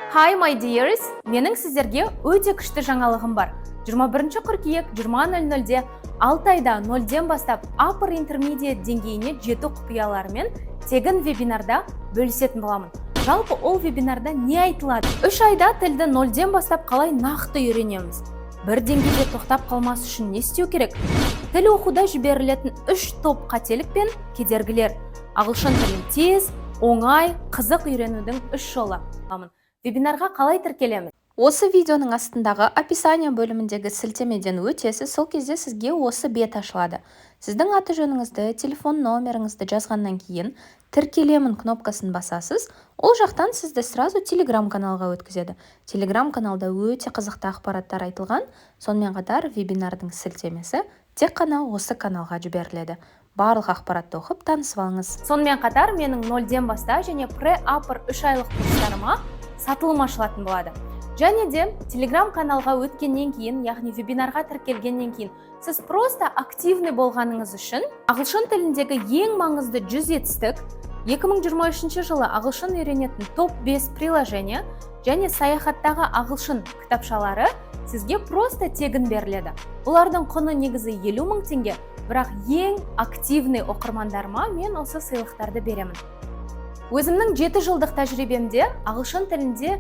Hi my dears, менің сіздерге өте күшті жаңалығым бар. 21 қыркүйек 20:00-де 6 айда 0-ден бастап Upper Intermediate деңгейіне жету құпияларымен тегін вебинарда бөлісетін боламын. Жалпы ол вебинарда не айтылады? 3 айда тілді 0-ден бастап қалай нақты үйренеміз? Бір деңгейде тоқтап қалмас үшін не істеу керек? Тіл оқуда жіберілетін 3 топ қателік пен кедергілер. Ағылшын тілін тез, оңай, қызық үйренудің 3 жолы. Вебинарға қалай тіркелеміз? Осы видеоның астындағы описание бөліміндегі сілтемеден өтесіз, сол кезде сізге осы бет ашылады. Сіздің аты жөніңізді, телефон номеріңізді жазғаннан кейін тіркелемін кнопкасын басасыз. Ол жақтан сізді сразу Telegram каналға өткізеді. Telegram каналда өте қызықты ақпараттар айтылған, сонымен қатар вебинардың сілтемесі тек қана осы каналға жіберіледі. Барлық ақпаратты оқып танысып алыңыз. Сонымен қатар менің 0-ден баста және Pre-Upper 3 айлық курстарыма сатылым ашылатын болады. Және де Telegram каналға өткеннен кейін, яғни вебинарға тіркелгеннен кейін, сіз просто активный болғаныңыз үшін ағылшын тіліндегі ең маңызды 100 жетістік, 2023 жылы ағылшын үйренетін топ 5 приложение және саяхаттағы ағылшын кітапшалары сізге просто тегін беріледі. Олардың құны негізі 50 000 теңге, бірақ ең активный оқырмандарыма мен осы сыйлықтарды беремін. Өзімнің 7 жылдық тәжірибемде ағылшын тілінде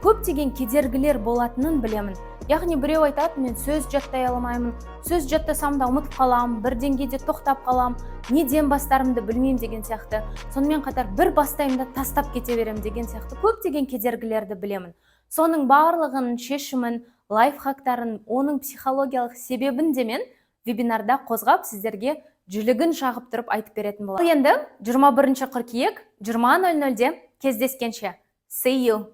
көптеген кедергілер болатынын білемін. Яғни біреу айтады, мен сөз жаттай алмаймын, сөз жаттасам да ұмытып қалам, бір деңгейде тоқтап қалам, неден бастарымды білмеймін деген сияқты. Сонымен қатар бір бастаймда тастап кете берем деген сияқты көптеген кедергілерді білемін. Соның барлығының шешімін, лайфхактарын, оның психологиялық себебін де мен вебинарда қозғап сіздерге жүлігін шағып тұрып айтып беретін болады. Енді 21 қыркүйек 20:00-де кездескенше. See you!